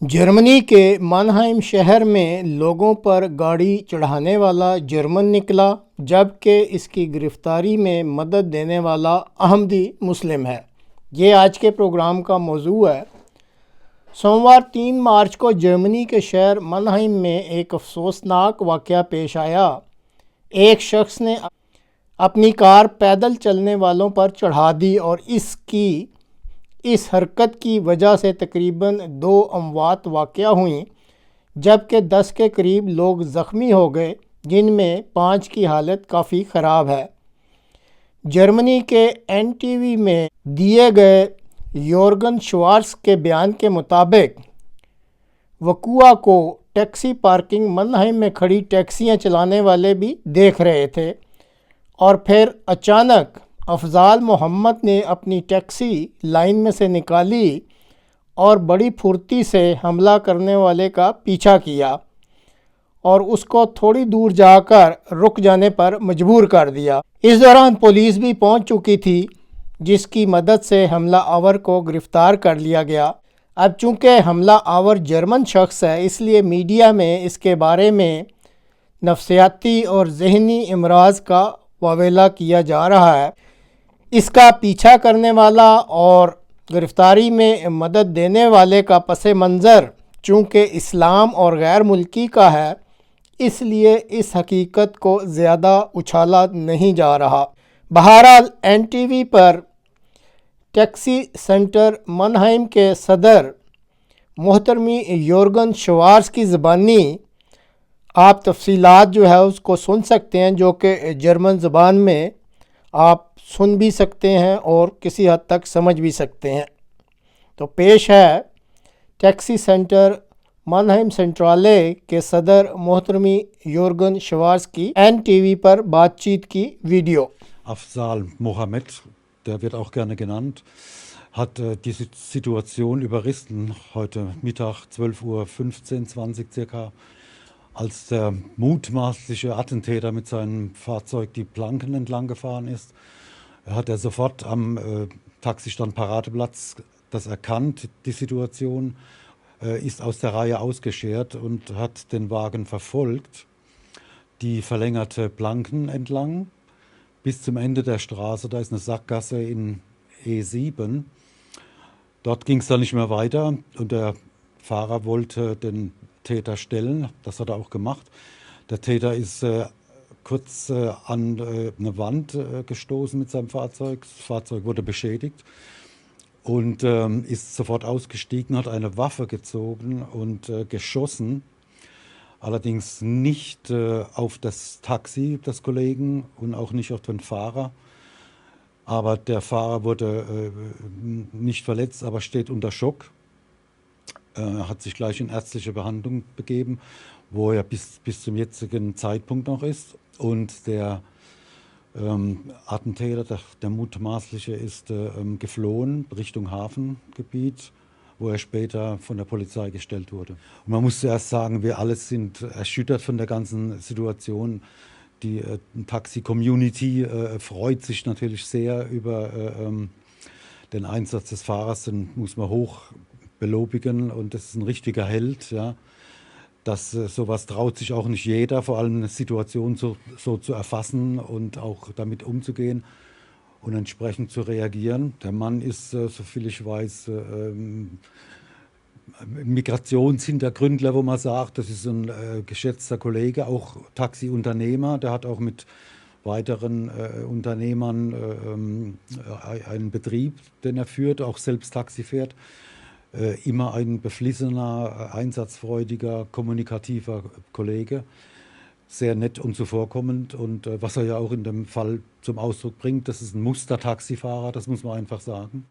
जर्मनी के मानहाइम शहर में लोगों पर गाड़ी चढ़ाने वाला जर्मन निकला, जबकि इसकी गिरफ्तारी में मदद देने वाला अहमदी मुस्लिम है। ये आज के प्रोग्राम का मौजू है। सोमवार 3 मार्च को जर्मनी के शहर मानहाइम में एक अफसोसनाक वाक़या पेश आया। एक शख्स ने अपनी कार पैदल चलने वालों पर चढ़ा दी और इस हरकत की वजह से तकरीबन 2 अमवात वाक़या हुई, जबकि 10 के करीब लोग ज़ख्मी हो गए, जिनमें 5 की हालत काफ़ी ख़राब है। जर्मनी के एनटीवी में दिए गए योर्गन श्वार्ट्ज़ के बयान के मुताबिक वक़ुआ को टैक्सी पार्किंग मानहाइम में खड़ी टैक्सियां चलाने वाले भी देख रहे थे और फिर अचानक अफजाल मोहम्मद ने अपनी टैक्सी लाइन में से निकाली और बड़ी फुर्ती से हमला करने वाले का पीछा किया और उसको थोड़ी दूर जाकर रुक जाने पर मजबूर कर दिया। इस दौरान पुलिस भी पहुंच चुकी थी, जिसकी मदद से हमला आवर को गिरफ्तार कर लिया गया। अब चूंकि हमला आवर जर्मन शख्स है, इसलिए मीडिया में इसके बारे में नफ्सियाती और जहनी इमराज का वावेला किया जा रहा है। इसका पीछा करने वाला और गिरफ्तारी में मदद देने वाले का पस मंज़र चूँकि इस्लाम और गैर मुल्की का है, इसलिए इस हकीकत को ज़्यादा उछाला नहीं जा रहा। बहरहाल एनटीवी पर टैक्सी सेंटर मानहाइम के सदर मोहतरमी योर्गन श्वार्ट्ज़ की ज़बानी आप तफसीलात जो है उसको सुन सकते हैं, जो कि जर्मन ज़बान में आप सुन भी सकते हैं और किसी हद तक समझ भी सकते हैं। तो पेश है टैक्सी सेंटर मानहाइम सेंट्राले के सदर मोहतरमी योर्गन श्वार्ट्ज़ की एनटीवी पर बातचीत की video. Afzal Mohammed, der wird auch gerne genannt, hat die Situation überrissen heute Mittag 12:15 Uhr, 20 circa, als der mutmaßliche Attentäter mit seinem Fahrzeug die Planken entlang gefahren ist. Hat er sofort am Taxistand Paradeplatz das erkannt, die Situation, ist aus der Reihe ausgeschert und hat den Wagen verfolgt, die verlängerte Planken entlang bis zum Ende der Straße. Da ist eine Sackgasse in E7. Dort ging es dann nicht mehr weiter und der Fahrer wollte den Täter stellen. Das hat er auch gemacht. Der Täter ist kurz an eine Wand gestoßen mit seinem Fahrzeug. Das Fahrzeug wurde beschädigt und ist sofort ausgestiegen, hat eine Waffe gezogen und geschossen. Allerdings nicht auf das Taxi des Kollegen und auch nicht auf den Fahrer. Aber der Fahrer wurde nicht verletzt, aber steht unter Schock. Hat sich gleich in ärztliche Behandlung begeben, wo er bis zum jetzigen Zeitpunkt noch ist. Und der Attentäter, der mutmaßliche, ist geflohen Richtung Hafengebiet, wo er später von der Polizei gestellt wurde. Und man muss zuerst sagen, wir alle sind erschüttert von der ganzen Situation. Die Taxi-Community freut sich natürlich sehr über den Einsatz des Fahrers, den muss man hoch belobigen und das ist ein richtiger Held. Ja. Sowas traut sich auch nicht jeder, vor allem eine Situation so zu erfassen und auch damit umzugehen und entsprechend zu reagieren. Der Mann ist, soviel ich weiß, Migrationshintergründler, wo man sagt, das ist ein geschätzter Kollege, auch Taxiunternehmer, der hat auch mit weiteren Unternehmern einen Betrieb, den er führt, auch selbst Taxi fährt. Immer ein beflissener, einsatzfreudiger, kommunikativer Kollege, sehr nett und zuvorkommend und was er ja auch in dem Fall zum Ausdruck bringt, das ist ein Muster-Taxifahrer, das muss man einfach sagen.